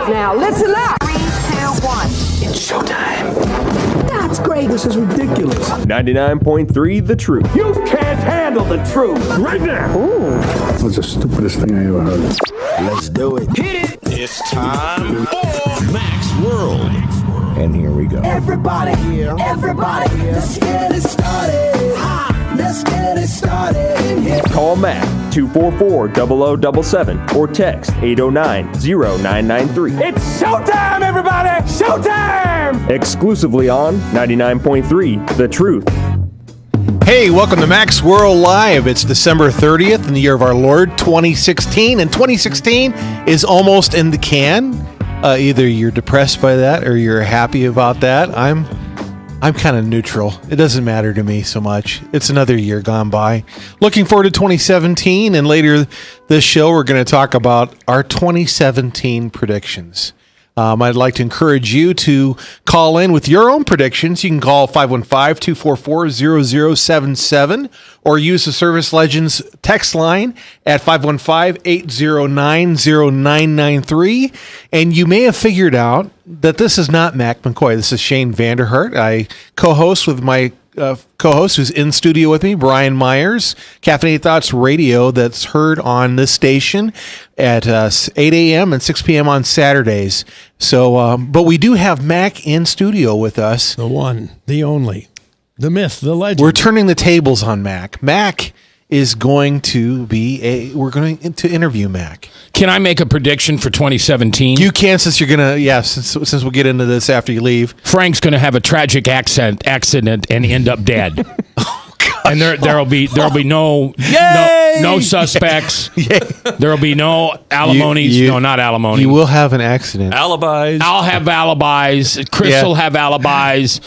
now. Listen up. 3, 2, 1. It's showtime. That's great. This is ridiculous. 99.3 The Truth. You can't handle the truth right now. Ooh. That's the stupidest thing I ever heard. Let's do it. Hit it. It's time for Mac's World. And here we go. Everybody, let's get it started. Let's get it started in here. Call Mac 244-0077 or text 809-0993. It's showtime, everybody. Showtime. Exclusively on 99.3 The Truth. Hey, welcome to Mac's World Live. It's December 30th in the year of our Lord, 2016. And 2016 is almost in the can. Either you're depressed by that or you're happy about that. I'm kind of neutral. It doesn't matter to me so much. It's another year gone by. Looking forward to 2017, and later this show we're going to talk about our 2017 predictions. I'd like to encourage you to call in with your own predictions. You can call 515-244-0077 or use the Service Legends text line at 515-809-0993. And you may have figured out that this is not Mac McCoy. This is Shane Vanderhart. I co-host with my co-host who's in studio with me, Brian Myers, Caffeinated Thoughts Radio, that's heard on this station at 8 a.m. and 6 p.m. on Saturdays. So, but we do have Mac in studio with us. The one, the only, the myth, the legend. We're turning the tables on Mac. Mac is going to be we're going to interview Mac. Can I make a prediction for 2017? You can, since you're going to, since we'll get into this after you leave. Frank's going to have a tragic accident and end up dead. And there'll be no suspects. There'll be no alimonies. No, not alimony. You will have an accident. Alibis. I'll have alibis. Chris will have alibis.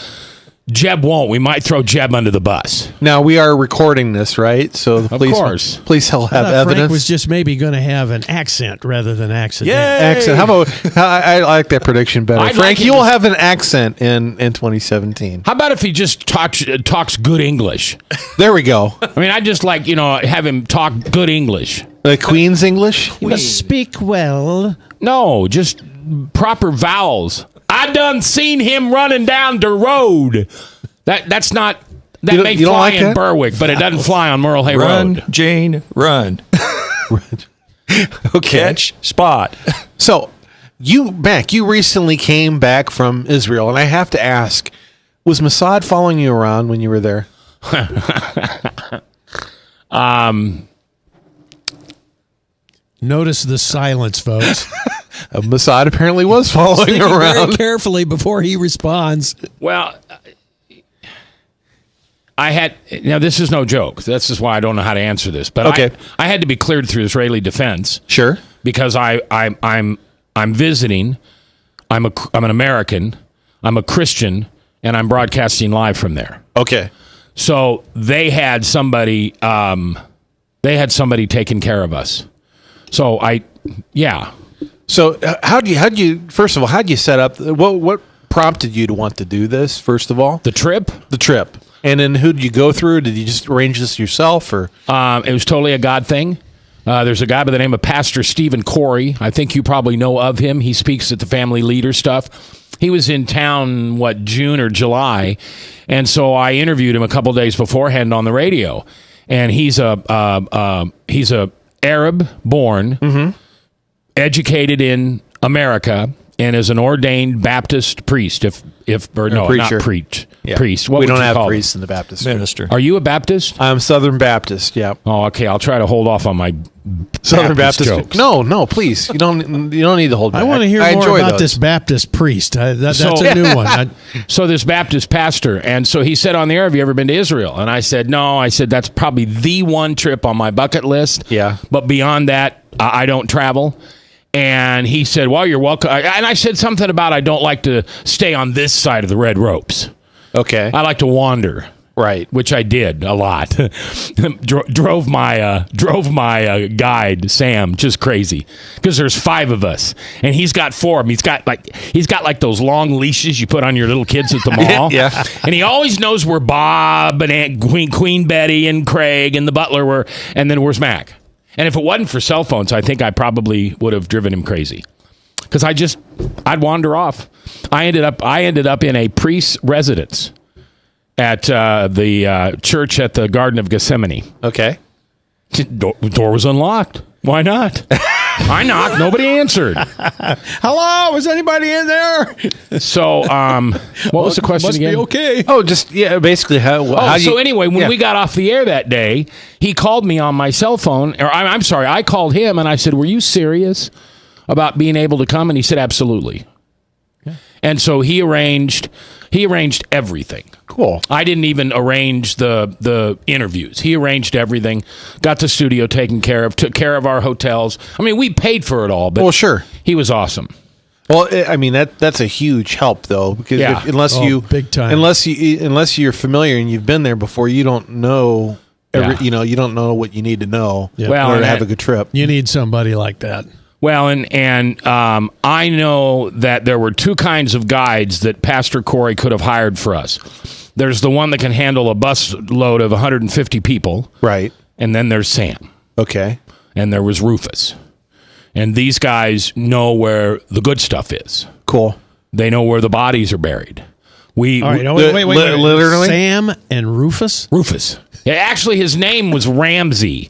Jeb won't. We might throw Jeb under the bus. Now, we are recording this, right? So the police will have evidence. Frank was just maybe going to have an accent rather than accident. Accent. How about, I like that prediction better. Frank, you will have an accent in 2017. How about if he just talks good English? There we go. I mean, I just like, have him talk good English. Like Queen's English? You speak well. No, just proper vowels. I done seen him running down the road. That may fly in Berwick, but it doesn't fly on Merle Hay Road. Run, Jane, run. Okay. Catch, spot. So, Mac, you recently came back from Israel, and I have to ask, was Mossad following you around when you were there? Notice the silence, folks. Mossad apparently was following around. Very carefully before he responds. Well, now this is no joke. This is why I don't know how to answer this. But okay. I had to be cleared through Israeli defense. Sure. Because I'm visiting. I'm an American. I'm a Christian, and I'm broadcasting live from there. Okay. So they had somebody taking care of us. So So how'd you first of all, how'd you set up? What prompted you to want to do this? First of all, the trip, and then who did you go through? Did you just arrange this yourself, or it was totally a God thing? There's a guy by the name of Pastor Stephen Corey. I think you probably know of him. He speaks at the Family Leader stuff. He was in town, June or July, and so I interviewed him a couple days beforehand on the radio. And he's a Arab born. Educated in America and is an ordained Baptist priest. Priest. What we don't have priests in the Baptist minister. Are you a Baptist? I'm Southern Baptist. Yeah. Oh, okay. I'll try to hold off on my Southern Baptist jokes. No, please. You don't need to hold back. I want to hear more about this Baptist priest. That's a new one. So this Baptist pastor, and so he said on the air, "Have you ever been to Israel?" And I said, "No." I said, "That's probably the one trip on my bucket list." Yeah. But beyond that, I don't travel. And he said, "Well, you're welcome." And I said something about I don't like to stay on this side of the red ropes. Okay. I like to wander. Right. Which I did a lot. drove my guide, Sam, just crazy. Because there's 5 of us. And he's got 4 of them. He's got like those long leashes you put on your little kids at the mall. Yeah. And he always knows where Bob and Aunt Queen Betty and Craig and the butler were. And then where's Mac? And if it wasn't for cell phones, I think I probably would have driven him crazy. because I'd wander off. I ended up in a priest's residence at the church at the Garden of Gethsemane. Okay. Door was unlocked. Why not? I knocked. Nobody answered. Hello, is anybody in there? So, what was the question again? Must be okay. Oh, just basically how so anyway, when we got off the air that day, he called me on my cell phone, or I'm sorry, I called him and I said, "Were you serious about being able to come?" And he said, "Absolutely." Yeah. And so he arranged everything. Cool. I didn't even arrange the interviews. He arranged everything, got the studio taken care of, took care of our hotels. I mean, we paid for it all, but well, sure. He was awesome. Well, I mean that's a huge help though, because big time. unless you're familiar and you've been there before, you don't know you don't know what you need to know in order to have a good trip. You need somebody like that. Well, and I know that there were two kinds of guides that Pastor Corey could have hired for us. There's the one that can handle a bus load of 150 people. Right. And then there's Sam. Okay. And there was Rufus. And these guys know where the good stuff is. Cool. They know where the bodies are buried. Wait. Literally? Sam and Rufus? Rufus. Yeah, actually, his name was Ramsey,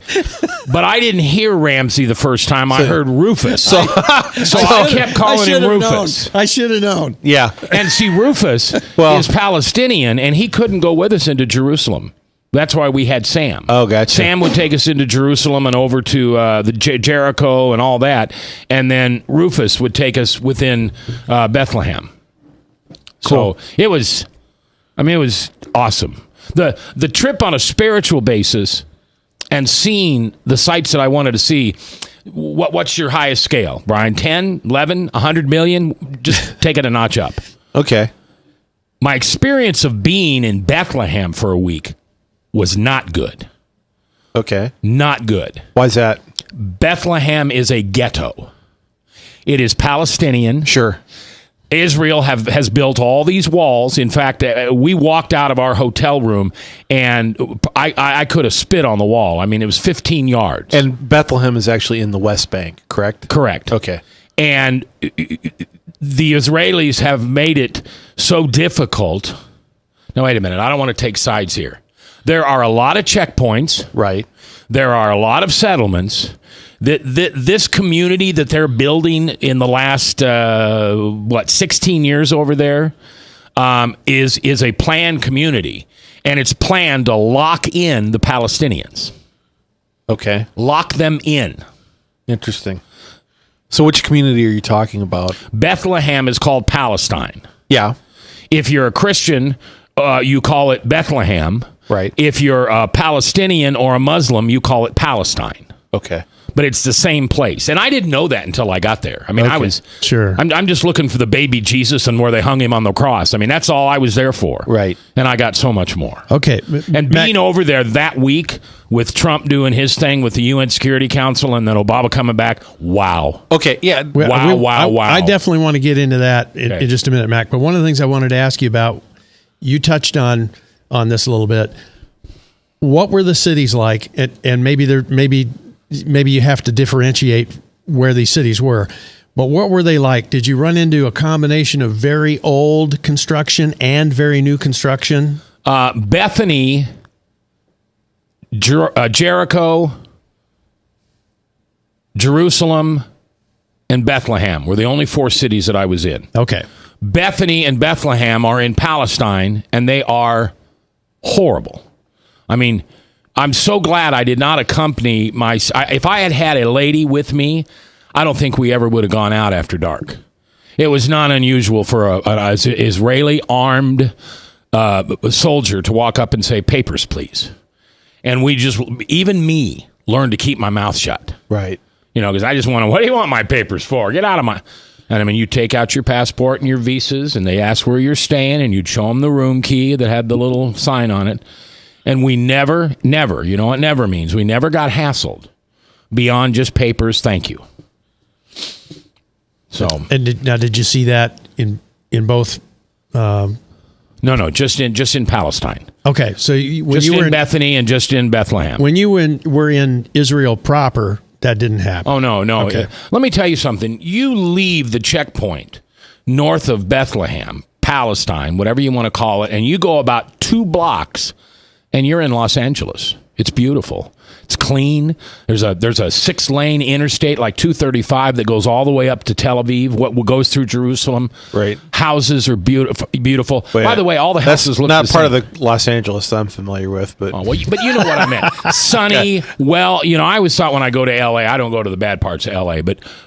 but I didn't hear Ramsey the first time. I heard Rufus. So I kept calling him Rufus. I should have known. Yeah. And see, Rufus is Palestinian, and he couldn't go with us into Jerusalem. That's why we had Sam. Oh, gotcha. Sam would take us into Jerusalem and over to the Jericho and all that, and then Rufus would take us within Bethlehem. Cool. So it was awesome. The trip on a spiritual basis and seeing the sights that I wanted to see. What's your highest scale, Brian? 10, 11, 100 million? Just take it a notch up. Okay. My experience of being in Bethlehem for a week was not good. Okay. Not good. Why is that? Bethlehem is a ghetto. It is Palestinian. Sure. Israel has built all these walls. In fact, we walked out of our hotel room, and I could have spit on the wall. I mean, it was 15 yards. And Bethlehem is actually in the West Bank, correct? Correct. Okay. And the Israelis have made it so difficult. Now, wait a minute. I don't want to take sides here. There are a lot of checkpoints. Right. There are a lot of settlements. This community that they're building in the last 16 years over there is a planned community, and it's planned to lock in the Palestinians. Okay, lock them in. Interesting. So, which community are you talking about? Bethlehem is called Palestine. Yeah. If you're a Christian, you call it Bethlehem. Right. If you're a Palestinian or a Muslim, you call it Palestine. Okay. But it's the same place. And I didn't know that until I got there. I mean, I was... Sure. I'm just looking for the baby Jesus and where they hung him on the cross. I mean, that's all I was there for. Right. And I got so much more. Okay. And being over there that week with Trump doing his thing with the UN Security Council and then Obama coming back, wow. Okay, yeah. Wow. I definitely want to get into that in just a minute, Mac. But one of the things I wanted to ask you about, you touched on this a little bit. What were the cities like? And maybe you have to differentiate where these cities were. But what were they like? Did you run into a combination of very old construction and very new construction? Bethany, Jericho, Jerusalem, and Bethlehem were the only four cities that I was in. Okay. Bethany and Bethlehem are in Palestine, and they are horrible. I mean, I'm so glad I did not accompany if I had had a lady with me, I don't think we ever would have gone out after dark. It was not unusual for an Israeli armed soldier to walk up and say, "Papers, please." And even me, learned to keep my mouth shut. Right. You know, because I just what do you want my papers for? Get out of my... And I mean, you take out your passport and your visas, and they ask where you're staying, and you'd show them the room key that had the little sign on it. And we never, you know what never means? We never got hassled beyond just papers, thank you. So. And did you see that in both? No, just in Palestine. Okay, so when just you were in Bethany and just in Bethlehem. When you were in Israel proper, that didn't happen. Oh, no. Okay. Let me tell you something. You leave the checkpoint north of Bethlehem, Palestine, whatever you want to call it, and you go about 2 blocks, and you're in Los Angeles. It's beautiful. It's clean. There's a 6-lane interstate like 235 that goes all the way up to Tel Aviv. What goes through Jerusalem? Right. Houses are beautiful. But by the way, all the houses that's look not the part same. of the Los Angeles that I'm familiar with, but But you know what I meant. Sunny. Well, I always thought when I go to L.A., I don't go to the bad parts of L.A.,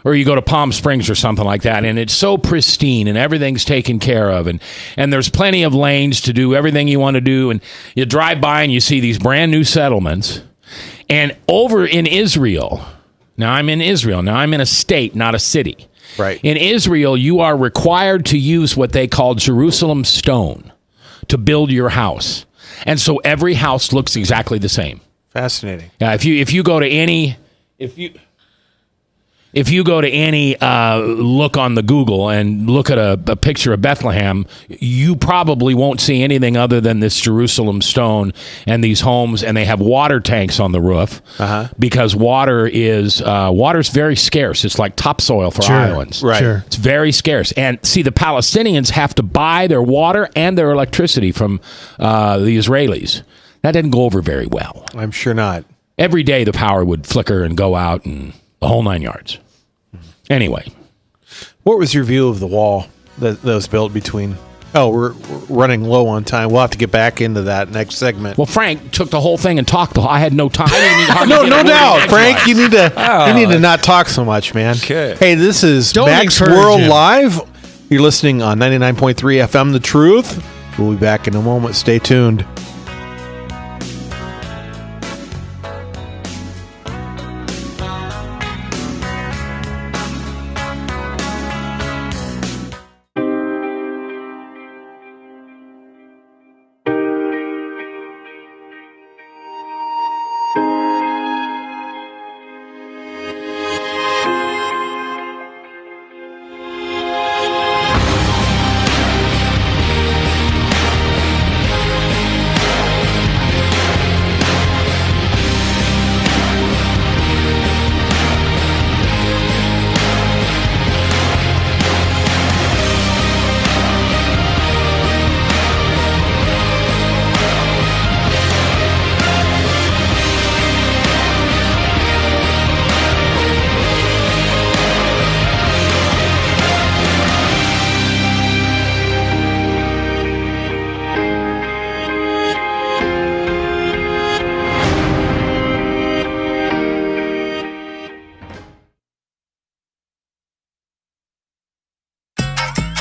or you go to Palm Springs or something like that, and it's so pristine and everything's taken care of, and there's plenty of lanes to do everything you want to do, and you drive by and you see these brand new settlements. And over in Israel, now I'm in Israel. Now I'm in a state, not a city. Right. In Israel, you are required to use what they call Jerusalem stone to build your house. And so every house looks exactly the same. fascinating. If you go to any look on the Google and look at a picture of Bethlehem, you probably won't see anything other than this Jerusalem stone and these homes, and they have water tanks on the roof because water's very scarce. It's like topsoil for islands. Right. Sure. It's very scarce. And see, the Palestinians have to buy their water and their electricity from the Israelis. That didn't go over very well. I'm sure not. Every day the power would flicker and go out and the whole 9 yards. Anyway. What was your view of the wall that was built between... Oh, we're running low on time. We'll have to get back into that next segment. Well, Frank took the whole thing and talked. I had no time. No doubt. Frank, you need to not talk so much, man. Okay. Hey, this is Don't Max encourage World him. Live. You're listening on 99.3 FM The Truth. We'll be back in a moment. Stay tuned.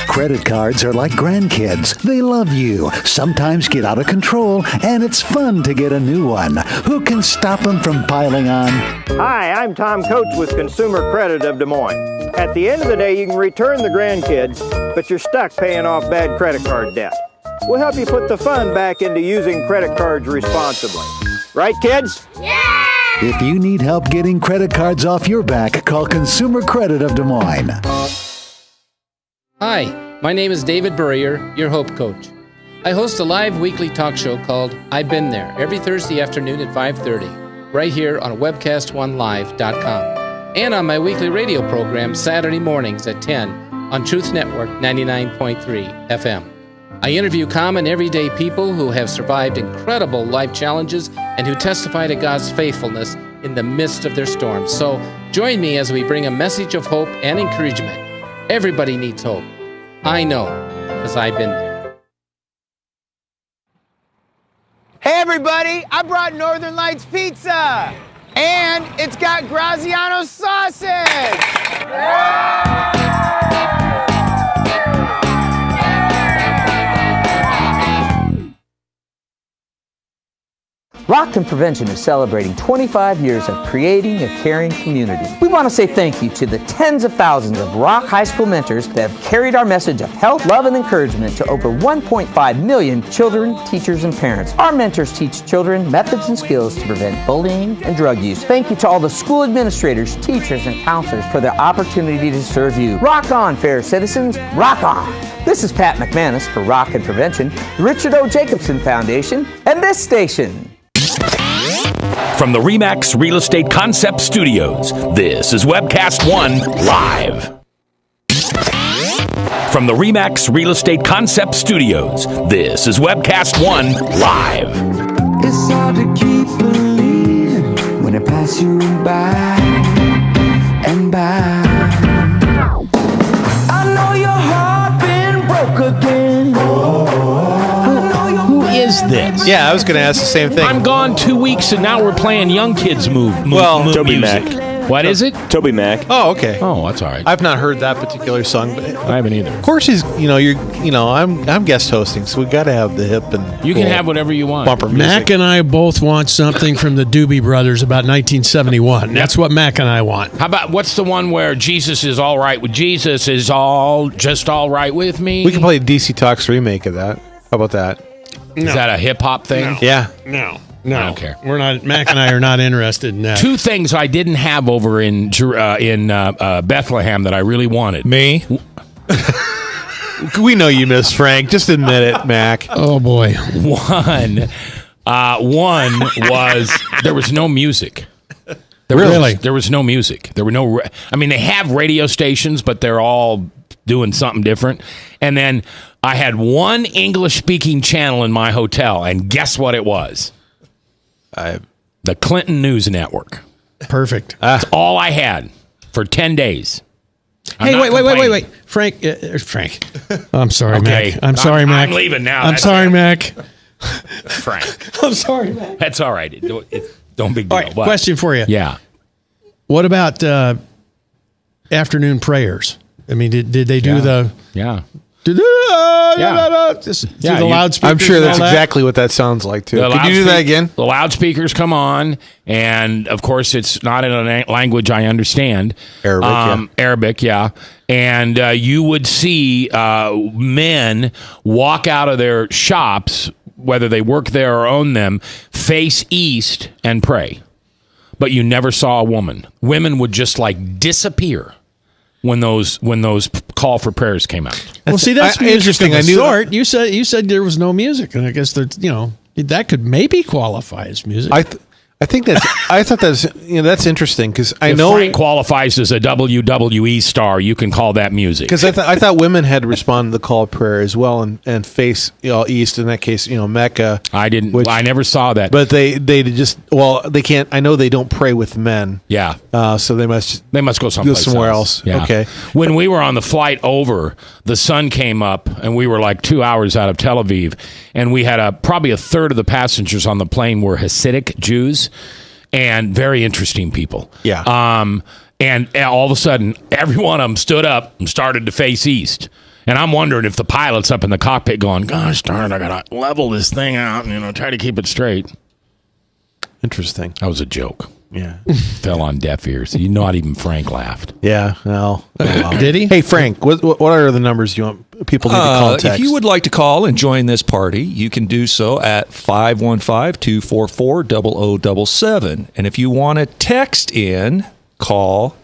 Credit cards are like grandkids. They love you, sometimes get out of control, and it's fun to get a new one. Who can stop them from piling on? Hi, I'm Tom Coates with Consumer Credit of Des Moines. At the end of the day, you can return the grandkids, but you're stuck paying off bad credit card debt. We'll help you put the fun back into using credit cards responsibly. Right, kids? Yeah! If you need help getting credit cards off your back, call Consumer Credit of Des Moines. Hi, my name is David Burrier, your Hope Coach. I host a live weekly talk show called I've Been There every Thursday afternoon at 5:30, right here on webcast1live.com, and on my weekly radio program Saturday mornings at 10 on Truth Network 99.3 FM. I interview common everyday people who have survived incredible life challenges and who testify to God's faithfulness in the midst of their storms. So join me as we bring a message of hope and encouragement. Everybody needs hope. I know, because I've been there. Hey everybody, I brought Northern Lights Pizza! And it's got Graziano sausage! Rockton Prevention is celebrating 25 years of creating a caring community. We want to say thank you to the tens of thousands of Rock High School mentors that have carried our message of health, love, and encouragement to over 1.5 million children, teachers, and parents. Our mentors teach children methods and skills to prevent bullying and drug use. Thank you to all the school administrators, teachers, and counselors for their opportunity to serve you. Rock on, fair citizens. Rock on. This is Pat McManus for Rock and Prevention, the Richard O. Jacobson Foundation, and this station. From the RE/MAX Real Estate Concept Studios, this is Webcast One Live. From the RE/MAX Real Estate Concept Studios, this is Webcast One Live. It's hard to keep believing when it passes you by and by. I know your heart been broke again. Who is this? Yeah, I was going to ask the same thing. I'm gone 2 weeks, and now we're playing Young Kids music. Toby Mac. What is it? Toby Mac. Oh, okay. Oh, that's all right. I've not heard that particular song, but I haven't either. of course I'm guest hosting, so we got to have the hip and You can have whatever you want. bumper music. Mac and I both want something from the Doobie Brothers about 1971. That's what Mac and I want. How about what's the one where Jesus is all right with Jesus is all just all right with me? We can play a DC Talks remake of that. How about that? Is that a hip hop thing? Yeah. No. I don't care. We're not. Mac and I are not interested in that. Two things I didn't have over in Bethlehem that I really wanted. Me. We know you miss Frank. Just admit it, Mac. Oh boy. One was there was no music. There was no music. There were no. They have radio stations, but they're all doing something different. And then I had one English-speaking channel in my hotel, and guess what it was? The Clinton News Network. Perfect. That's all I had for 10 days. Hey, wait. Frank. I'm sorry, Okay. Mac. I'm sorry, Mac. I'm leaving now. I'm That's sorry, it. Mac. Frank. I'm sorry, Mac. That's all right. Don't big deal. All right, question for you. Yeah. What about afternoon prayers? Did they do the... Yeah. Do the loudspeakers? I'm sure that's and all that? exactly what that sounds like, too. Could you do that again? The loudspeakers come on, and, of course, it's not in a language I understand. Arabic, yeah. And you would see men walk out of their shops, whether they work there or own them, face east and pray. But you never saw a woman. Women would just, disappear when those call for prayers came out. Well, see, that's interesting. I knew you said there was no music, and I guess that could maybe qualify as music. I think that's interesting because I If know Frank qualifies as a WWE star, you can call that music. because I thought women had to respond to the call of prayer as well and face east, in that case Mecca. I didn't. I never saw that. But they just they can't. I know they don't pray with men. Yeah. So they must go somewhere else. Yeah. Okay. When we were on the flight over, the sun came up, and we were 2 hours out of Tel Aviv, and we had probably a third of the passengers on the plane were Hasidic Jews, and very interesting people. Yeah. And all of a sudden, every one of them stood up and started to face east. And I'm wondering if the pilot's up in the cockpit going, "Gosh darn it, I gotta level this thing out and try to keep it straight." Interesting. That was a joke. Yeah. Fell on deaf ears. Not even Frank laughed. Yeah. Well. Did he? Hey, Frank. What are the numbers you want people need to call? Text? If you would like to call and join this party, you can do so at 515-244-0077. And if you want to text in, call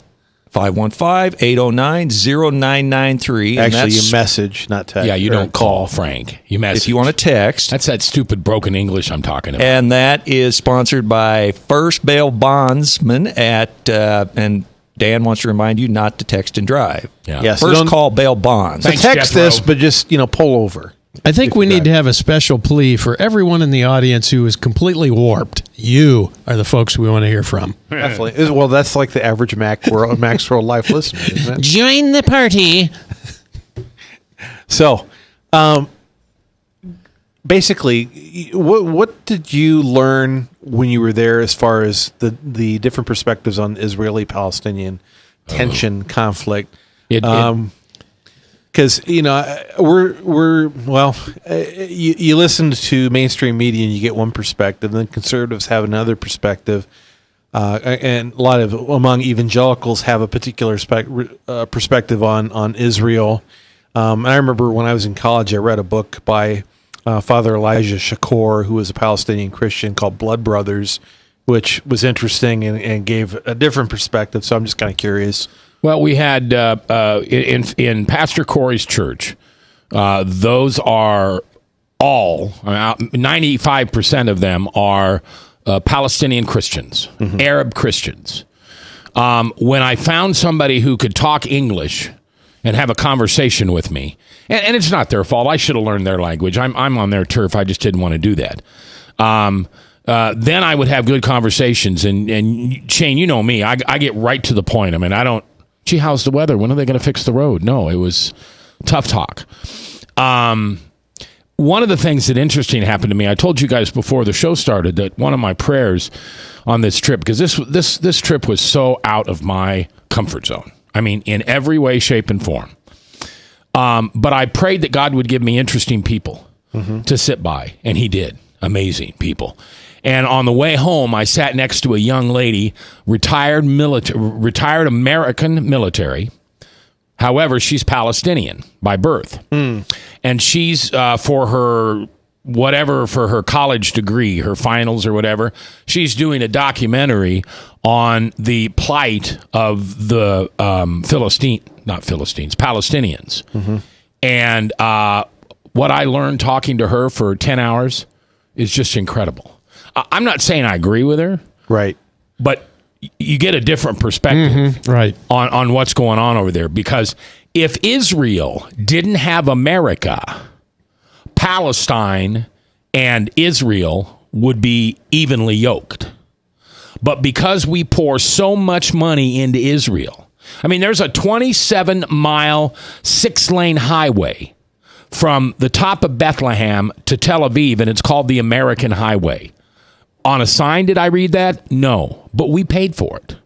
515-809-0993. Actually, you message, not text. Yeah, you don't call Frank. You message. If you want to text. That's that stupid broken English I'm talking about. And that is sponsored by First Bail Bondsman and Dan wants to remind you not to text and drive. Yeah. So First call bail bonds. So text this, but just pull over. I think we need to have a special plea for everyone in the audience who is completely warped. You are the folks we want to hear from. Definitely. Well, that's like the average Max World Life listener, isn't it? Join the party. So, basically, what did you learn when you were there as far as the different perspectives on Israeli-Palestinian tension, conflict? Because you listen to mainstream media and you get one perspective, and then conservatives have another perspective, and a lot of among evangelicals have a particular perspective on Israel. And I remember when I was in college, I read a book by Father Elijah Shakor, who was a Palestinian Christian, called Blood Brothers, which was interesting and gave a different perspective. So I'm just kind of curious. Well, we had in Pastor Corey's church, those are all 95% of them are Palestinian Christians, Arab Christians. When I found somebody who could talk English and have a conversation with me, and it's not their fault. I should have learned their language. I'm on their turf. I just didn't want to do that. Then I would have good conversations. And Shane, you know me. I get right to the point. I mean, I don't, gee, how's the weather? When are they going to fix the road? No, it was tough talk. One of the things that interesting happened to me, I told you guys before the show started that one of my prayers on this trip, because this trip was so out of my comfort zone. I mean, in every way, shape, and form. But I prayed that God would give me interesting people to sit by, and he did. Amazing people. And on the way home, I sat next to a young lady, retired American military. However, she's Palestinian by birth. And she's, for her college degree, her finals or whatever, she's doing a documentary on the plight of the Palestinians. And what I learned talking to her for 10 hours is just incredible. I'm not saying I agree with her. Right. But you get a different perspective on what's going on over there. Because if Israel didn't have America, Palestine and Israel would be evenly yoked. But because we pour so much money into Israel, I mean, there's a 27-mile, 6-lane highway from the top of Bethlehem to Tel Aviv, and it's called the American Highway. On a sign, did I read that? No, but we paid for it.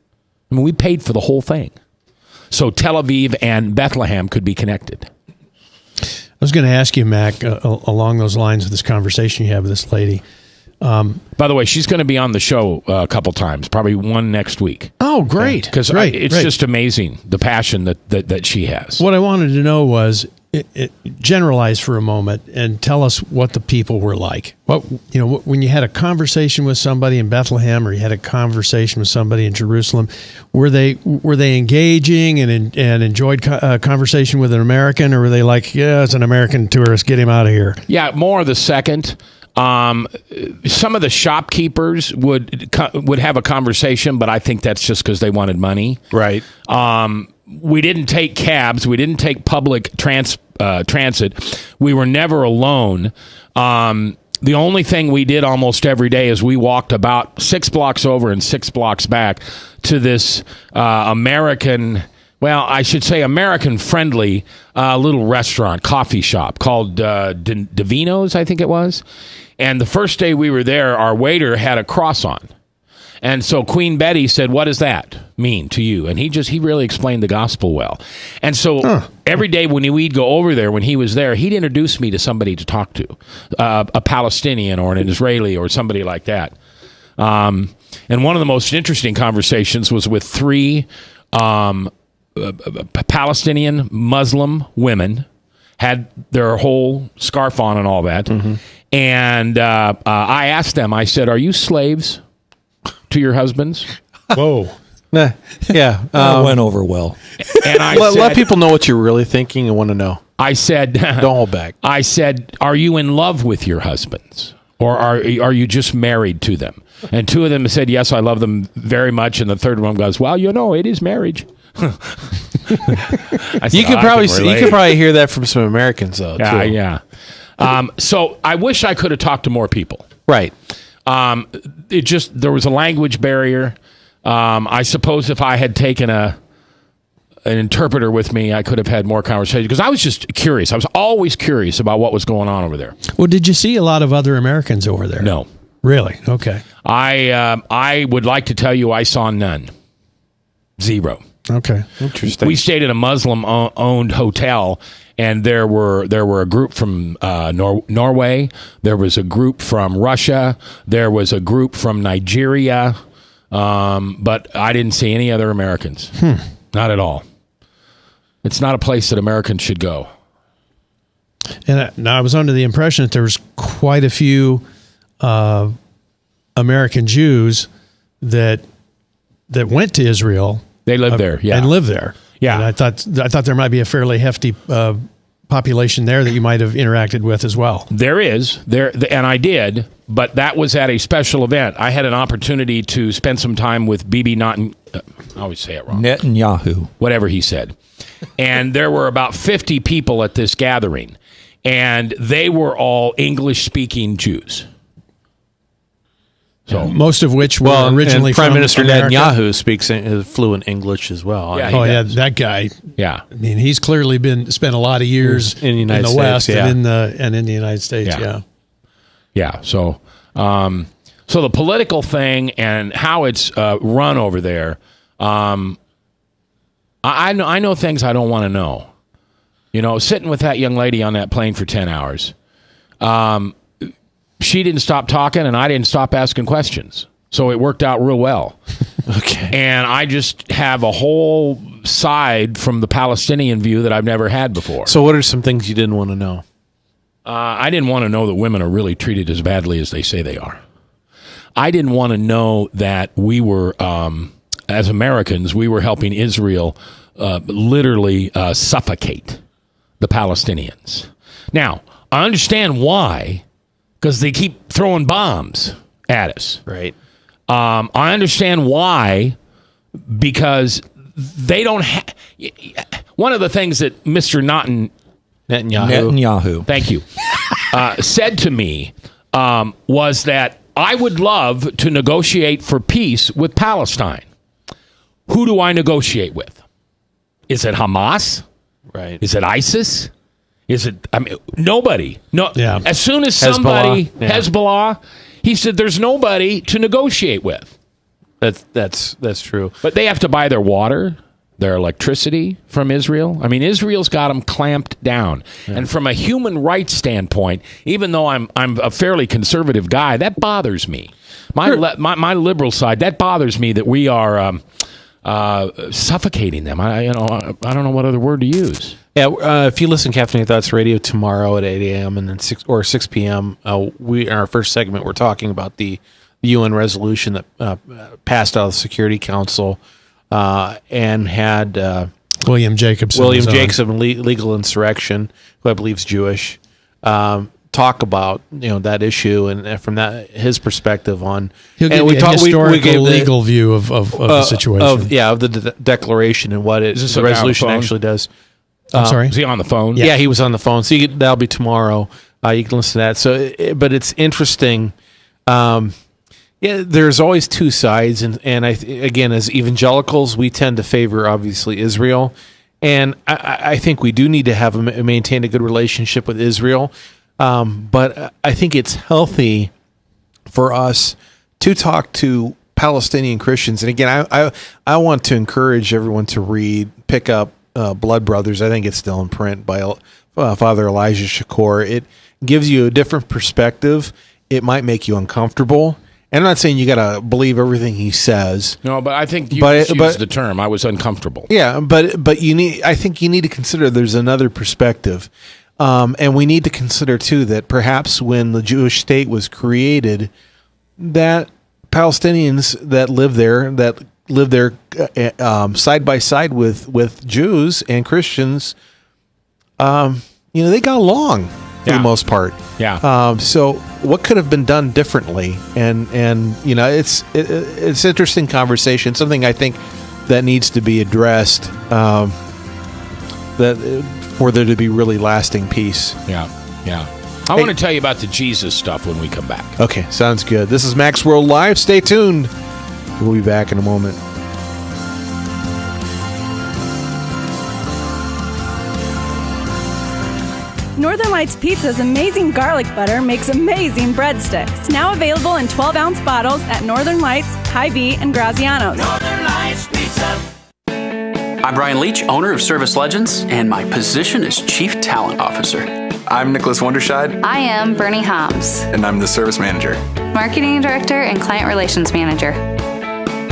I mean, we paid for the whole thing. So Tel Aviv and Bethlehem could be connected. I was going to ask you, Mac, along those lines of this conversation you have with this lady. By the way, she's going to be on the show a couple times, probably one next week. Oh, great. Because it's just amazing, the passion that she has. What I wanted to know was, generalize for a moment and tell us what the people were like. When you had a conversation with somebody in Bethlehem or you had a conversation with somebody in Jerusalem, were they engaging and enjoyed conversation with an American, or were they like, yeah, it's an American tourist, get him out of here? Yeah, more of the second. Some of the shopkeepers would have a conversation, but I think that's just because they wanted money. Right. We didn't take cabs. We didn't take public transit. We were never alone. The only thing we did almost every day is we walked about 6 blocks over and 6 blocks back to this American-friendly little restaurant, coffee shop called Davino's, I think it was. And the first day we were there, our waiter had a cross on. And so Queen Betty said, "What does that mean to you?" And he really explained the gospel well. And so every day when we'd go over there, when he was there, he'd introduce me to somebody to talk to, a Palestinian or an Israeli or somebody like that. And one of the most interesting conversations was with 3 Palestinian Muslim women, had their whole scarf on and all that. And I asked them, I said, "Are you slaves to your husbands?" Whoa. Yeah. That went over well. And I said, let people know what you're really thinking and want to know. I said, don't hold back. I said, "Are you in love with your husbands? Or are you just married to them?" And 2 of them said, "Yes, I love them very much." And the third one goes, "Well, it is marriage." You could probably hear that from some Americans though. Yeah. So I wish I could have talked to more people. Right. There was a language barrier. I suppose if I had taken an interpreter with me, I could have had more conversation, because I was just curious. I was always curious about what was going on over there. Well, did you see a lot of other Americans over there? No. Really? Okay. I would like to tell you I saw none. 0. Okay. Interesting. We stayed at a Muslim-owned hotel, and there were a group from Norway. There was a group from Russia. There was a group from Nigeria. But I didn't see any other Americans. Not at all. It's not a place that Americans should go. And I was under the impression that there was quite a few American Jews that went to Israel. They lived there, yeah, and lived there. Yeah, and I thought there might be a fairly hefty population there that you might have interacted with as well. There is, and I did, but that was at a special event. I had an opportunity to spend some time with Bibi I always say it wrong. Netanyahu. Whatever he said. And there were about 50 people at this gathering, and they were all English-speaking Jews. So most of which were originally and Prime from Minister America. Netanyahu speaks fluent English as well. Yeah, that guy. Yeah, I mean, he's clearly spent a lot of years in the United States, West yeah. and in the United States. Yeah. So, so the political thing and how it's run over there, I know things I don't want to know. You know, sitting with that young lady on that plane for 10 hours. She didn't stop talking, and I didn't stop asking questions. So it worked out real well. Okay. And I just have a whole side from the Palestinian view that I've never had before. So what are some things you didn't want to know? I didn't want to know that women are really treated as badly as they say they are. I didn't want to know that we were, as Americans, we were helping Israel literally suffocate the Palestinians. Now, I understand why. Because they keep throwing bombs at us. Right. I understand why. Because they don't have... One of the things that Mr. Netanyahu. Thank you. Said to me was that I would love to negotiate for peace with Palestine. Who do I negotiate with? Is it Hamas? Right. Is it ISIS? Is it? I mean, nobody. No. Yeah. As soon as somebody Hezbollah, he said, "There's nobody to negotiate with." That's true. But they have to buy their water, their electricity from Israel. I mean, Israel's got them clamped down. Yeah. And from a human rights standpoint, even though I'm a fairly conservative guy, that bothers me. My liberal side, that bothers me that we are suffocating them. I don't know what other word to use. Yeah, if you listen to Caffeinated Thoughts Radio tomorrow at 8 a.m. and then 6 p.m., we in our first segment we're talking about the UN resolution that passed out of the Security Council and had William Jacobson, legal insurrection, who I believe is Jewish, talk about that issue and from his perspective on. He'll give you a historical legal view of the situation. of the declaration and what the resolution actually does. I'm sorry? Is he on the phone? Yeah, he was on the phone. So that'll be tomorrow. You can listen to that. So, but it's interesting. There's always two sides, and again, as evangelicals, we tend to favor obviously Israel, and I think we do need to maintain a good relationship with Israel. But I think it's healthy for us to talk to Palestinian Christians, and again, I want to encourage everyone to pick up Blood Brothers. I think it's still in print by Father Elijah Shakur. It gives you a different perspective. It might make you uncomfortable. And I'm not saying you got to believe everything he says. No, but I think you used the term. I was uncomfortable. Yeah, but I think you need to consider there's another perspective. And we need to consider, too, that perhaps when the Jewish state was created, that Palestinians that live there side by side with Jews and Christians, they got along for the most part. Yeah. So what could have been done differently? And it's interesting conversation. Something I think that needs to be addressed. That for there to be really lasting peace. Yeah. I want to tell you about the Jesus stuff when we come back. Okay, sounds good. This is Max World Live. Stay tuned. We'll be back in a moment. Northern Lights Pizza's amazing garlic butter makes amazing breadsticks. Now available in 12-ounce bottles at Northern Lights, Hy-Vee, and Graziano's. Northern Lights Pizza. I'm Brian Leach, owner of Service Legends, and my position is Chief Talent Officer. I'm Nicholas Wonderscheid. I am Bernie Homs. And I'm the Service Manager. Marketing Director and Client Relations Manager.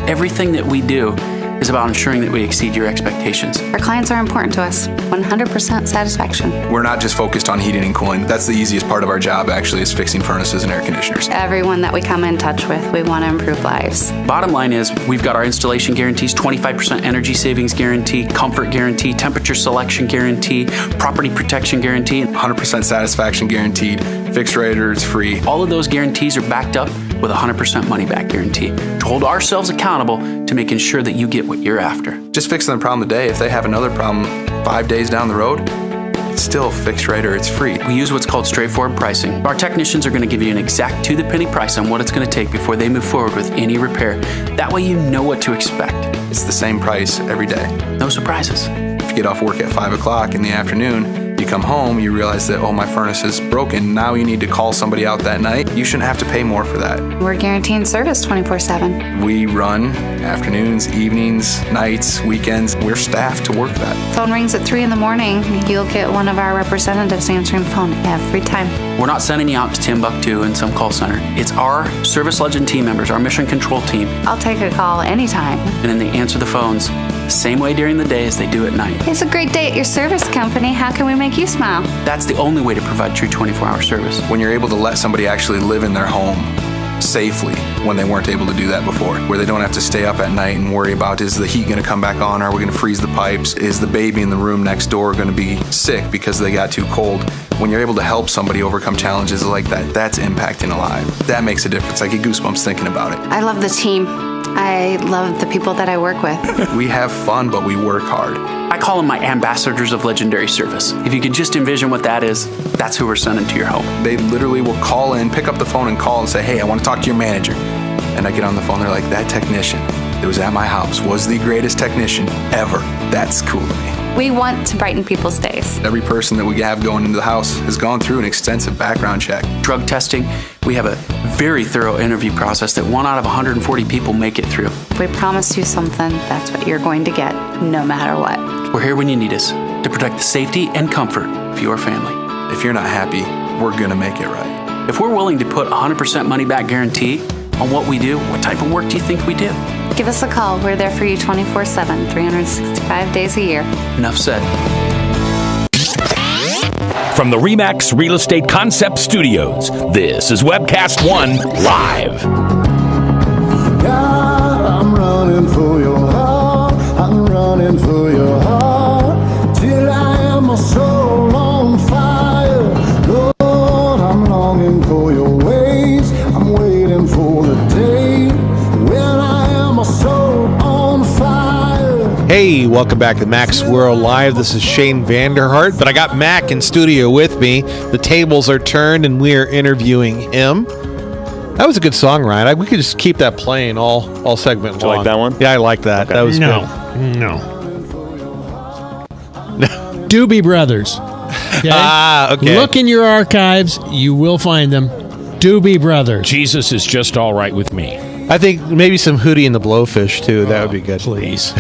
Everything that we do is about ensuring that we exceed your expectations. Our clients are important to us. 100% satisfaction. We're not just focused on heating and cooling. That's the easiest part of our job, actually, is fixing furnaces and air conditioners. Everyone that we come in touch with, we want to improve lives. Bottom line is, we've got our installation guarantees, 25% energy savings guarantee, comfort guarantee, temperature selection guarantee, property protection guarantee. 100% satisfaction guaranteed. Fixed rate or it's free. All of those guarantees are backed up with a 100% money back guarantee to hold ourselves accountable to making sure that you get what you're after. Just fixing the problem today. If they have another problem 5 days down the road, it's still fixed rate or it's free. We use what's called straightforward pricing. Our technicians are going to give you an exact to-the-penny price on what it's going to take before they move forward with any repair. That way you know what to expect. It's the same price every day. No surprises. If you get off work at 5 o'clock in the afternoon, you come home, you realize that, oh, my furnace is broken. Now you need to call somebody out that night. You shouldn't have to pay more for that. We're guaranteeing service 24/7. We run afternoons, evenings, nights, weekends. We're staffed to work that. Phone rings at 3 in the morning. You'll get one of our representatives answering the phone every time. We're not sending you out to Timbuktu in some call center. It's our Service Legend team members, our mission control team. I'll take a call anytime. And then they answer the phones the same way during the day as they do at night. It's a great day at your service company. How can we make you smile? That's the only way to provide true 24-hour service. When you're able to let somebody actually live in their home safely when they weren't able to do that before, where they don't have to stay up at night and worry about, is the heat going to come back on? Are we going to freeze the pipes? Is the baby in the room next door going to be sick because they got too cold? When you're able to help somebody overcome challenges like that, that's impacting a life. That makes a difference. I get goosebumps thinking about it. I love the team. I love the people that I work with. We have fun, but we work hard. I call them my ambassadors of legendary service. If you could just envision what that is, that's who we're sending to your home. They literally will call in, pick up the phone and call and say, hey, I want to talk to your manager. And I get on the phone, they're like, that technician that was at my house was the greatest technician ever. That's cool to me. We want to brighten people's days. Every person that we have going into the house has gone through an extensive background check. Drug testing, we have a very thorough interview process that 1 out of 140 people make it through. If we promise you something, that's what you're going to get, no matter what. We're here when you need us to protect the safety and comfort of your family. If you're not happy, we're going to make it right. If we're willing to put 100% money back guarantee on what we do, what type of work do you think we do? Give us a call. We're there for you 24/7, 365 days a year. Enough said. From the RE/MAX Real Estate Concept Studios, this is Webcast One Live. God, I'm running for your heart. I'm running for your heart. Till I am a soul on fire. Lord, I'm longing for your ways. I'm waiting for the day when I am a soul on fire. Hey, welcome back to Mac's World Live. This is Shane Vanderhart, but I got Mac in studio with me. The tables are turned, and we are interviewing him. That was a good song, Ryan. We could just keep that playing all segment long. Did you like that one? Yeah, I like that. Okay. That was No. Doobie Brothers. Okay? Okay. Look in your archives. You will find them. Doobie Brothers. Jesus is just all right with me. I think maybe some Hootie and the Blowfish, too. That would be good. Please.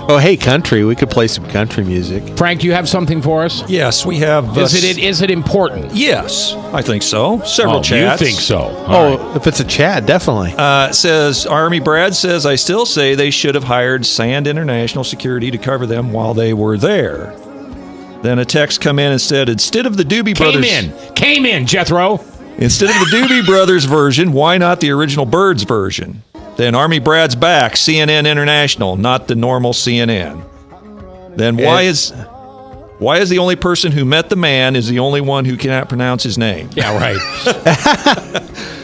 Oh, hey, country. We could play some country music. Frank, do you have something for us? Yes, we have. Is it important? Yes, I think so. Several chats. You think so? All right. If it's a chat, definitely. Says Army Brad says, I still say they should have hired Sand International Security to cover them while they were there. Then a text come in and said, instead of the Doobie Brothers... Came in, Jethro. Instead of the Doobie Brothers version, why not the original Birds version? Then Army Brad's back, CNN International, not the normal CNN. Then why is the only person who met the man is the only one who cannot pronounce his name? Yeah, right.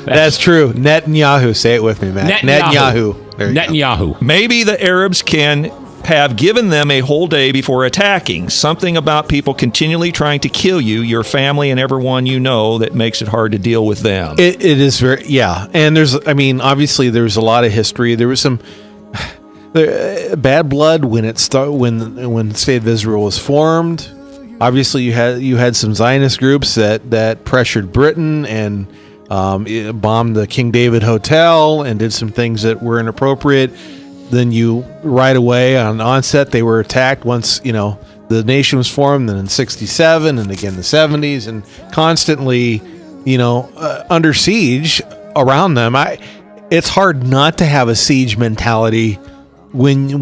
That's true. Netanyahu. Say it with me, Matt. Netanyahu. There you go. Netanyahu. Maybe the Arabs can have given them a whole day before attacking. Something about people continually trying to kill you, your family, and everyone you know that makes it hard to deal with them. It is very, yeah. And obviously there's a lot of history. There was some bad blood when when the State of Israel was formed. Obviously you had some Zionist groups that pressured Britain and bombed the King David Hotel and did some things that were inappropriate. Then right away on onset, they were attacked once, the nation was formed, then in 1967 and again the 1970s, and constantly, under siege around them. It's hard not to have a siege mentality when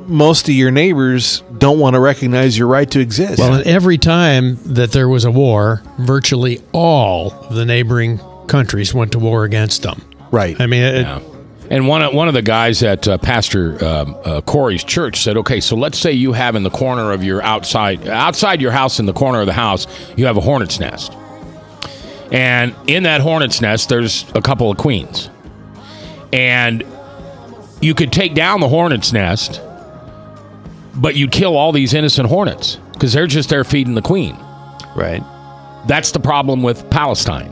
most of your neighbors don't want to recognize your right to exist. Well, and every time that there was a war, virtually all of the neighboring countries went to war against them. Right. I mean, And one of the guys at Pastor Corey's church said, okay, so let's say you have in the corner of your outside your house, in the corner of the house, you have a hornet's nest. And in that hornet's nest, there's a couple of queens. And you could take down the hornet's nest, but you'd kill all these innocent hornets because they're just there feeding the queen. Right. That's the problem with Palestine,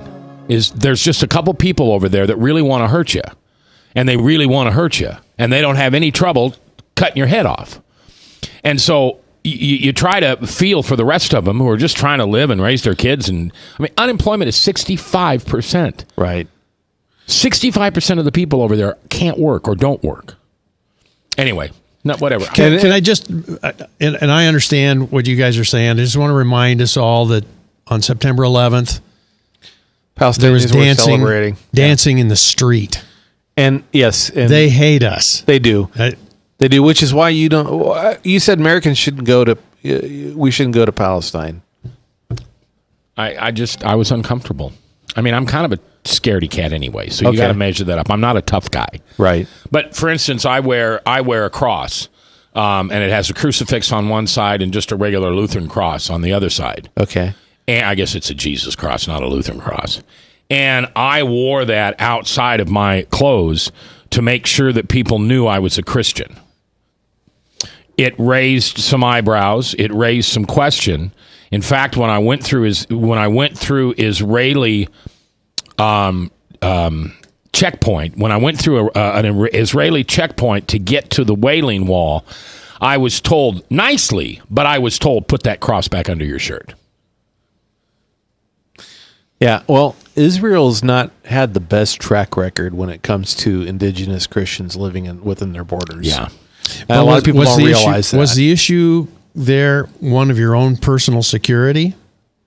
is there's just a couple people over there that really want to hurt you. And they really want to hurt you. And they don't have any trouble cutting your head off. And so you try to feel for the rest of them who are just trying to live and raise their kids. And I mean, unemployment is 65%. Right. 65% of the people over there can't work or don't work. Anyway, whatever. Can I just, and I understand what you guys are saying. I just want to remind us all that on September 11th, there was dancing in the street. And yes, and they hate us. They do. They do, which is why you don't. You said Americans shouldn't go to. We shouldn't go to Palestine. I was uncomfortable. I mean, I'm kind of a scaredy cat anyway, so you got to measure that up. I'm not a tough guy, right? But for instance, I wear a cross, and it has a crucifix on one side and just a regular Lutheran cross on the other side. Okay. And I guess it's a Jesus cross, not a Lutheran cross. And I wore that outside of my clothes to make sure that people knew I was a Christian. It raised some eyebrows. It raised some question. In fact, when I went through Israeli checkpoint, when I went through an Israeli checkpoint to get to the Wailing Wall, I was told nicely, but I was told, put that cross back under your shirt. Yeah, well, Israel's not had the best track record when it comes to indigenous Christians living within their borders. Yeah. And a lot of people don't realize that. Was the issue there one of your own personal security?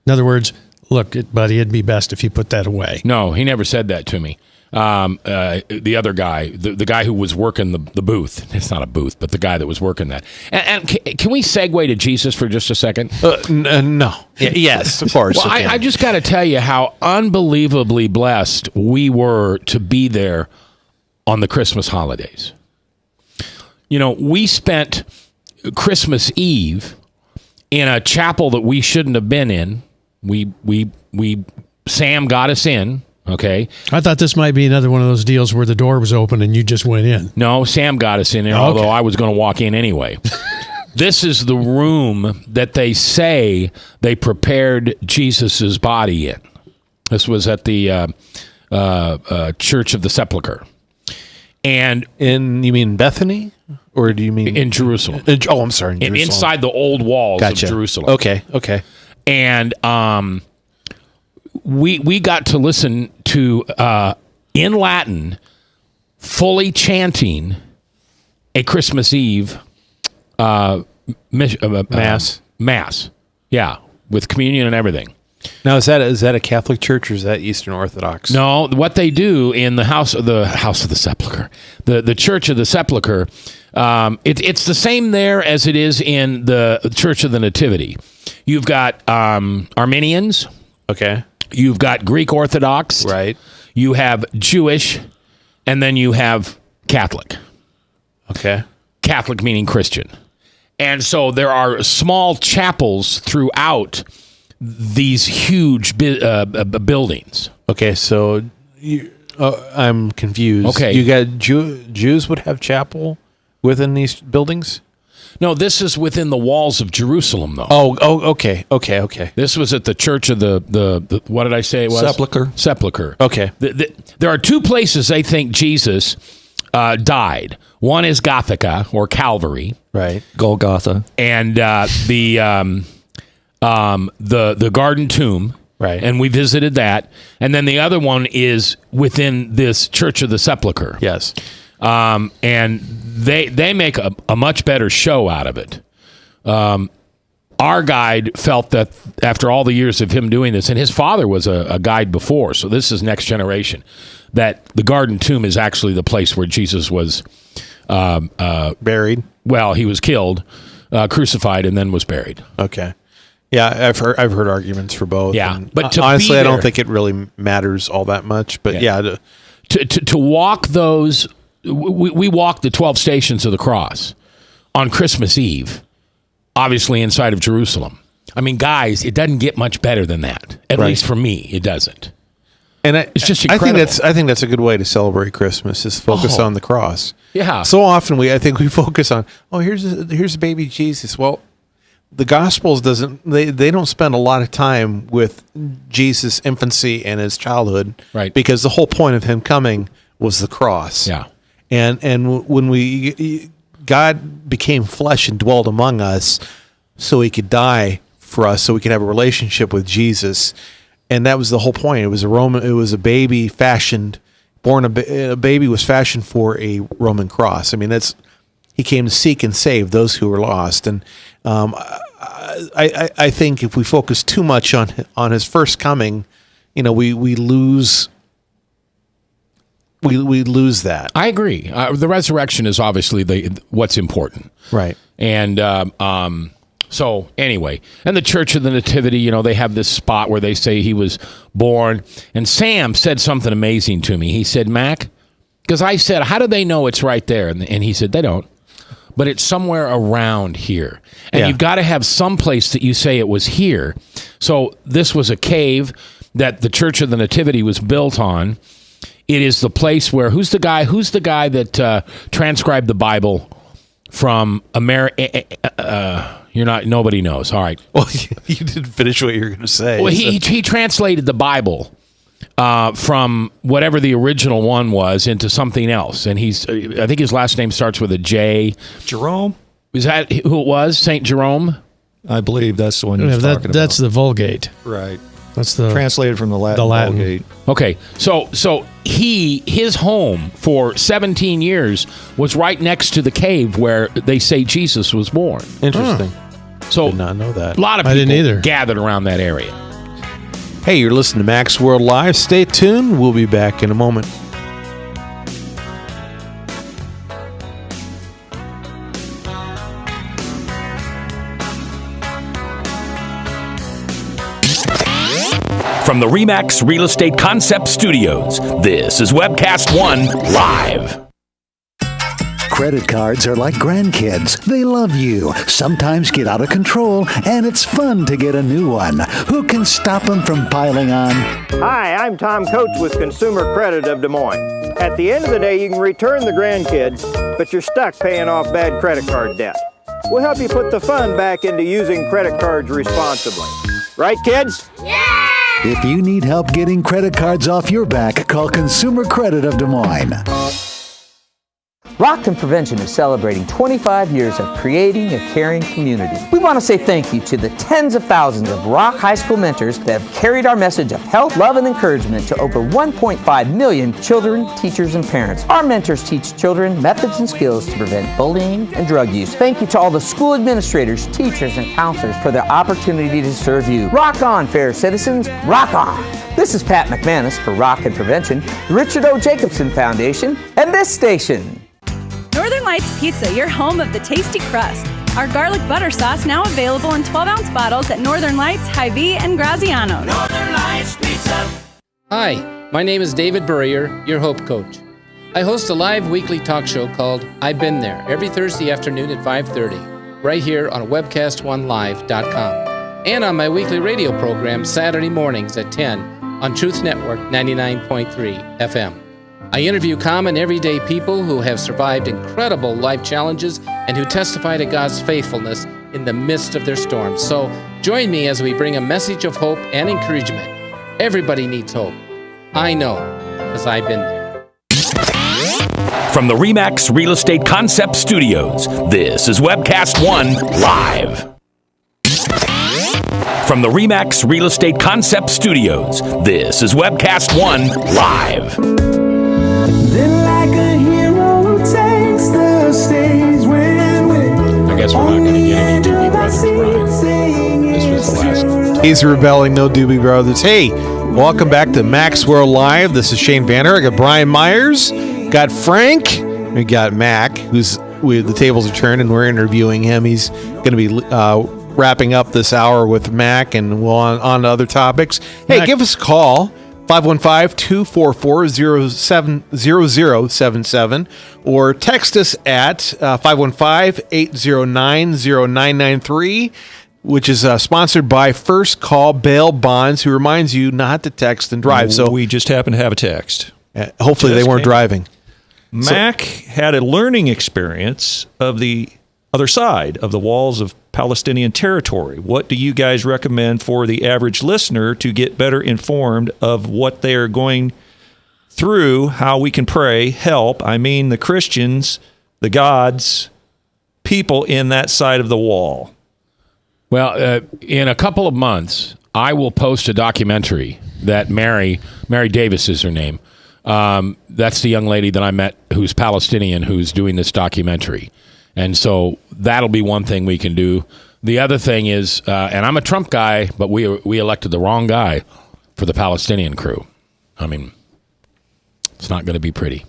In other words, look, buddy, it'd be best if you put that away. No, he never said that to me. The other guy, the guy who was working the booth, it's not a booth, but the guy that was working that. And can we segue to Jesus for just a second? No. Yes, of course. Well, I just got to tell you how unbelievably blessed we were to be there on the Christmas holidays. You know, we spent Christmas Eve in a chapel that we shouldn't have been in. Sam got us in. Okay. I thought this might be another one of those deals where the door was open and you just went in. No, Sam got us in there, although I was going to walk in anyway. This is the room that they say they prepared Jesus's body in. This was at the Church of the Sepulchre. And you mean Bethany? Or do you mean in Jerusalem? I'm sorry, in Jerusalem. Inside the old walls of Jerusalem. Okay. And we got to listen to in Latin, fully chanting a Christmas Eve mass. Yeah, with communion and everything. Now, is that a Catholic church or is that Eastern Orthodox? No, what they do in the house of the Sepulchre, the Church of the Sepulchre, it's the same there as it is in the Church of the Nativity. You've got Armenians. Okay. You've got Greek Orthodox. Right. You have Jewish, and then you have Catholic. Okay. Catholic meaning Christian. And so there are small chapels throughout these huge buildings. Okay, so I'm confused. Okay. You got Jews would have chapel within these buildings? No, this is within the walls of Jerusalem, though. Oh, okay. This was at the Church of the what did I say it was? Sepulchre. Okay. There are two places they think Jesus died. One is Gothica, or Calvary. Right. Golgotha. And the Garden Tomb. Right. And we visited that. And then the other one is within this Church of the Sepulchre. Yes. And they make a much better show out of it. Our guide felt that after all the years of him doing this, and his father was a guide before, so this is next generation, that the Garden Tomb is actually the place where Jesus was Buried. Well, he was killed, crucified, and then was buried. Okay. Yeah, I've heard arguments for both. Yeah, and but to honestly, be I don't there- think it really matters all that much. But yeah, To walk those, we walked the 12 stations of the cross on Christmas Eve, obviously inside of Jerusalem. I mean, guys, it doesn't get much better than that. At least for me, it doesn't. And it's just I incredible. think that's a good way to celebrate Christmas is focus on the cross. Yeah. So often I think we focus on, here's baby Jesus. Well, the Gospels they don't spend a lot of time with Jesus' infancy and his childhood, right? Because the whole point of him coming was the cross. Yeah. And when God became flesh and dwelled among us, so he could die for us, so we could have a relationship with Jesus. And that was the whole point. It was a baby fashioned, a baby was fashioned for a Roman cross. I mean, he came to seek and save those who were lost. And I think if we focus too much on his first coming, we lose that. I agree. The resurrection is obviously what's important, right? And so anyway, and the Church of the Nativity, they have this spot where they say he was born. And Sam said something amazing to me. He said, Mac, because I said, how do they know it's right there? And he said, they don't. But it's somewhere around here. And you've got to have some place that you say it was here. So this was a cave that the Church of the Nativity was built on. It is the place where, who's the guy that transcribed the Bible from America? Nobody knows. All right. Well, you didn't finish what you were going to say. Well, he translated the Bible from whatever the original one was into something else. And I think his last name starts with a J. Jerome? Is that who it was? St. Jerome? I believe that's the one you're talking about. That's the Vulgate. Right. That's the translated from the Latin. Vulgate. Okay, so his home for 17 years was right next to the cave where they say Jesus was born. Interesting. So did not know that. A lot of I didn't people either. gathered around that area. Hey, you're listening to Max World Live. Stay tuned. We'll be back in a moment. From the RE/MAX Real Estate Concept Studios, this is Webcast One Live. Credit cards are like grandkids. They love you, sometimes get out of control, and it's fun to get a new one. Who can stop them from piling on? Hi, I'm Tom Coates with Consumer Credit of Des Moines. At the end of the day, you can return the grandkids, but you're stuck paying off bad credit card debt. We'll help you put the fun back into using credit cards responsibly. Right, kids? If you need help getting credit cards off your back, call Consumer Credit of Des Moines. Rockton Prevention is celebrating 25 years of creating a caring community. We want to say thank you to the tens of thousands of Rock High School mentors that have carried our message of health, love, and encouragement to over 1.5 million children, teachers, and parents. Our mentors teach children methods and skills to prevent bullying and drug use. Thank you to all the school administrators, teachers, and counselors for their opportunity to serve you. Rock on, fair citizens, rock on! This is Pat McManus for Rockton Prevention, the Richard O. Jacobson Foundation, and this station. Northern Lights Pizza, your home of the tasty crust. Our garlic butter sauce now available in 12-ounce bottles at Northern Lights, Hy-Vee, and Graziano's. Northern Lights Pizza. Hi, my name is David Burrier, your Hope Coach. I host a live weekly talk show called I've Been There every Thursday afternoon at 5:30, right here on webcast1live.com, and on my weekly radio program Saturday mornings at 10 on Truth Network 99.3 FM. I interview common everyday people who have survived incredible life challenges and who testify to God's faithfulness in the midst of their storms. So join me as we bring a message of hope and encouragement. Everybody needs hope. I know, because I've been there. From the RE/MAX Real Estate Concept Studios, this is Webcast One Live. From the RE/MAX Real Estate Concept Studios, this is Webcast One Live. Then like a hero takes the stage when I guess we're not going to get any Doobie Brothers, Brian. This was the last one. He's rebelling, no Doobie Brothers. Hey, welcome back to Max World Live. This is Shane Vanner. I got Brian Myers, got Frank, We got Mac, the tables are turned, and we're interviewing him. He's going to be wrapping up this hour with Mac, and we'll on to other topics. Hey, give us a call. 515-244-0077 or text us at 515-809-0993, which is sponsored by First Call Bail Bonds, who reminds you not to text and drive. So we just happen to have a text. Hopefully they weren't driving. Mac had a learning experience of the other side of the walls of Palestinian territory. What do you guys recommend for the average listener to get better informed of what they are going through, how we can pray, help? I mean, the Christians, the gods, people in that side of the wall. Well, in a couple of months, I will post a documentary that Mary Davis is her name. That's the young lady that I met who's Palestinian who's doing this documentary. And so that'll be one thing we can do. The other thing is, and I'm a Trump guy, but we elected the wrong guy for the Palestinian crew. I mean, it's not going to be pretty.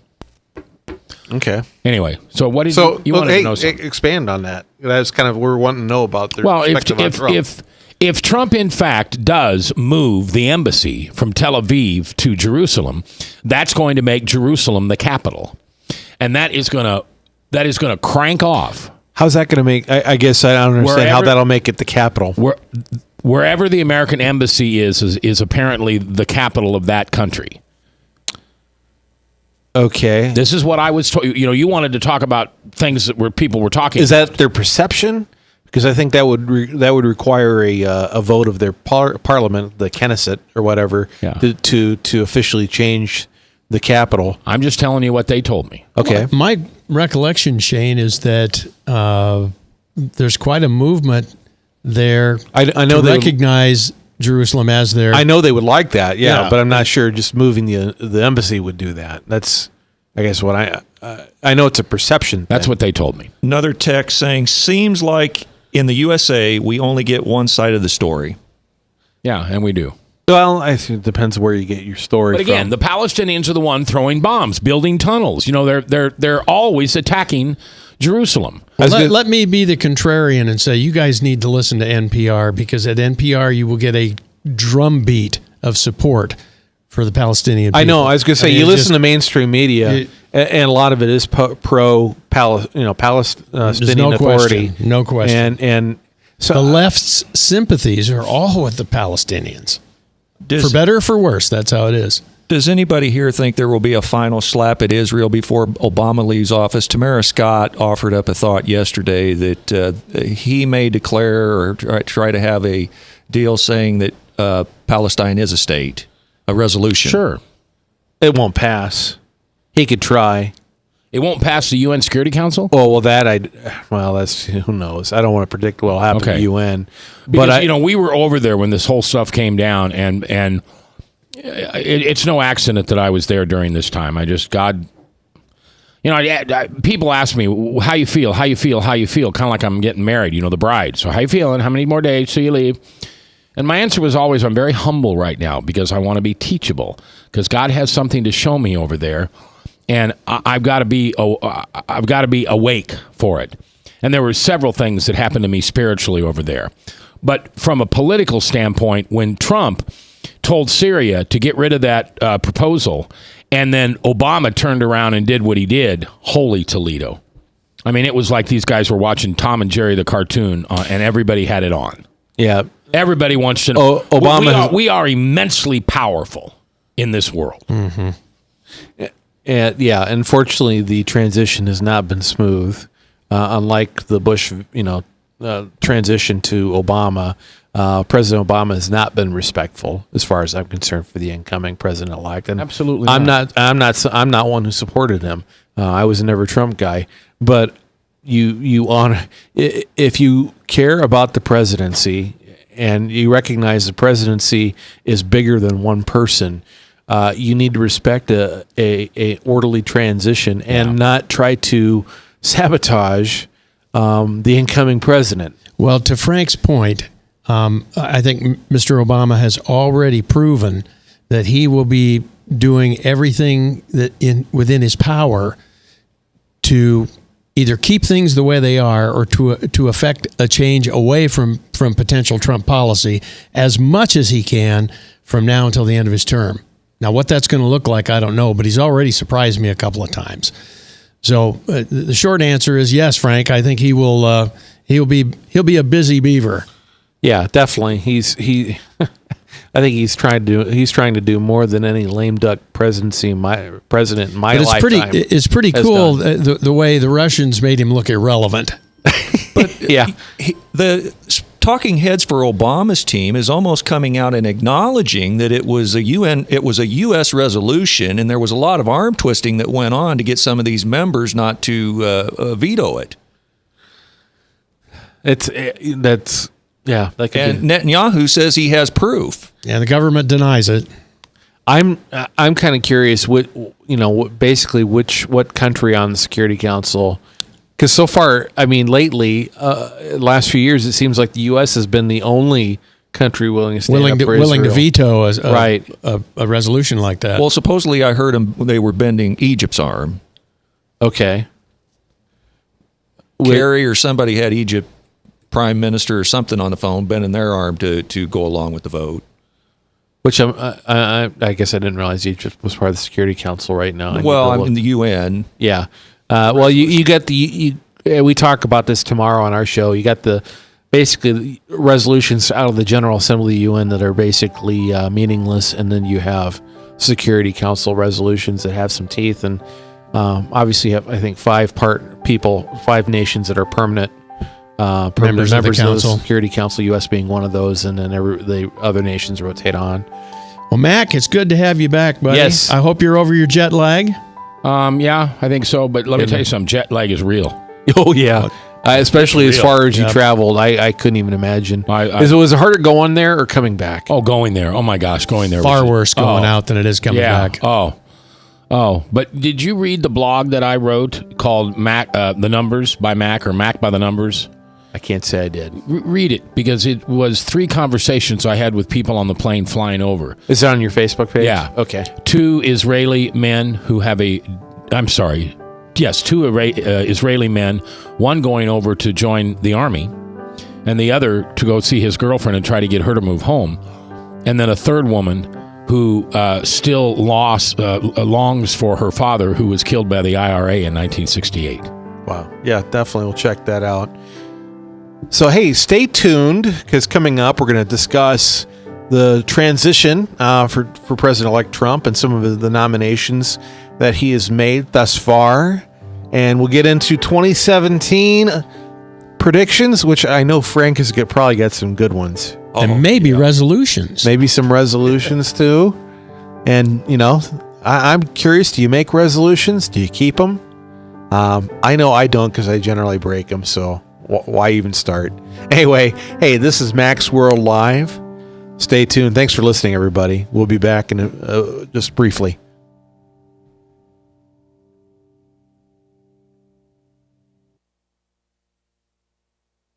Okay. Anyway, so what did you wanted to know something? Expand on that. That's kind of what we're wanting to know about their perspective on Trump. If Trump, in fact, does move the embassy from Tel Aviv to Jerusalem, that's going to make Jerusalem the capital. And that is going to crank off. How's that going to make? I guess I don't understand how that'll make it the capital. Wherever the American embassy is apparently the capital of that country. Okay. This is what I was told. You wanted to talk about things where people were talking. Is that their perception? Because I think that would require a vote of their parliament, the Knesset or whatever, to officially change the capital. I'm just telling you what they told me. Okay. Well, my recollection, Shane, is that there's quite a movement there. I know to recognize Jerusalem as their. I know they would like that, but I'm not sure just moving the embassy would do that. That's, I guess, what I know it's a perception. That's what they told me. Another text saying, seems like in the USA we only get one side of the story. Yeah, and we do. Well, I think it depends where you get your story But again, from. the Palestinians are the one throwing bombs, building tunnels. They're always attacking Jerusalem. Let me be the contrarian and say you guys need to listen to NPR, because at NPR you will get a drumbeat of support for the Palestinian people. I know. I was going to say, you listen to mainstream media, and a lot of it is Palestinian Authority. No question. And so the left's sympathies are all with the Palestinians. For better or for worse, that's how it is. Does anybody here think there will be a final slap at Israel before Obama leaves office? Tamara Scott offered up a thought yesterday that he may declare or try to have a deal saying that Palestine is a state, a resolution. Sure. It won't pass. He could try. It won't pass the UN Security Council? Well, that's, who knows? I don't want to predict what will happen to the UN. Because, we were over there when this whole stuff came down, and it's no accident that I was there during this time. People ask me, how you feel, kind of like I'm getting married, the bride. So how you feeling? How many more days till you leave? And my answer was always, I'm very humble right now because I want to be teachable, because God has something to show me over there. And I've got to be awake for it. And there were several things that happened to me spiritually over there. But from a political standpoint, when Trump told Syria to get rid of that proposal, and then Obama turned around and did what he did, holy Toledo. I mean, it was like these guys were watching Tom and Jerry the cartoon, and everybody had it on. Yeah. Everybody wants to know. Obama we are immensely powerful in this world. Mm-hmm. Unfortunately, the transition has not been smooth. Unlike the Bush, transition to Obama, President Obama has not been respectful, as far as I'm concerned, for the incoming president-elect. And absolutely, I'm not one who supported him. I was a never Trump guy, but you honor, if you care about the presidency and you recognize the presidency is bigger than one person. You need to respect a orderly transition and not try to sabotage the incoming president. Well, to Frank's point, I think Mr. Obama has already proven that he will be doing everything that within his power to either keep things the way they are or to affect a change away from potential Trump policy as much as he can from now until the end of his term. Now, what that's going to look like, I don't know, but he's already surprised me a couple of times. So the short answer is yes, Frank. I think he'll be a busy beaver. Yeah, definitely. I think he's trying to do more than any lame duck president in my lifetime. It's pretty cool the way the Russians made him look irrelevant. But yeah, the talking heads for Obama's team is almost coming out and acknowledging that it was a U.S. resolution, and there was a lot of arm twisting that went on to get some of these members not to veto it. Yeah, and Netanyahu says he has proof. Yeah, the government denies it. I'm kind of curious what country on the Security Council, because so far, I mean, lately, last few years, it seems like the U.S. has been the only country willing to stand up for Israel. Willing to veto a resolution like that. Well, supposedly I heard they were bending Egypt's arm. Okay. Kerry or somebody had Egypt prime minister or something on the phone bending their arm to go along with the vote. Which I guess I didn't realize Egypt was part of the Security Council right now. Well, I'm in the UN. Yeah. Well, you got we talk about this tomorrow on our show. You got basically resolutions out of the General Assembly of the UN that are basically meaningless, and then you have Security Council resolutions that have some teeth, and obviously you have, I think, 5 nations that are permanent members of the Security Council, U.S. being one of those, and then the other nations rotate on. Well, Mac, it's good to have you back, buddy. Yes. I hope you're over your jet lag. Yeah, I think so. But let me tell you something. Jet lag is real. Oh, yeah. Especially as far as you traveled. I couldn't even imagine. Was it harder going there or coming back? Oh, going there. Oh, my gosh, going there. Far worse going out than it is coming back. Oh, but did you read the blog that I wrote called Mac, The Numbers by Mac, or Mac by the Numbers? I can't say I did. Read it, because it was 3 conversations I had with people on the plane flying over. Is it on your Facebook page? Yeah. Okay. 2 Israeli men who have 2 Israeli men, one going over to join the army, and the other to go see his girlfriend and try to get her to move home. And then a third woman who still longs for her father, who was killed by the IRA in 1968. Wow. Yeah, definitely. We'll check that out. So, hey, stay tuned, because coming up, we're going to discuss the transition for President-elect Trump and some of the nominations that he has made thus far. And we'll get into 2017 predictions, which I know Frank has probably got some good ones. And maybe resolutions. Maybe some resolutions, too. And, I'm curious, do you make resolutions? Do you keep them? I know I don't, because I generally break them, so why even start? Anyway, hey, this is Mac's World Live. Stay tuned. Thanks for listening, everybody. We'll be back in just briefly.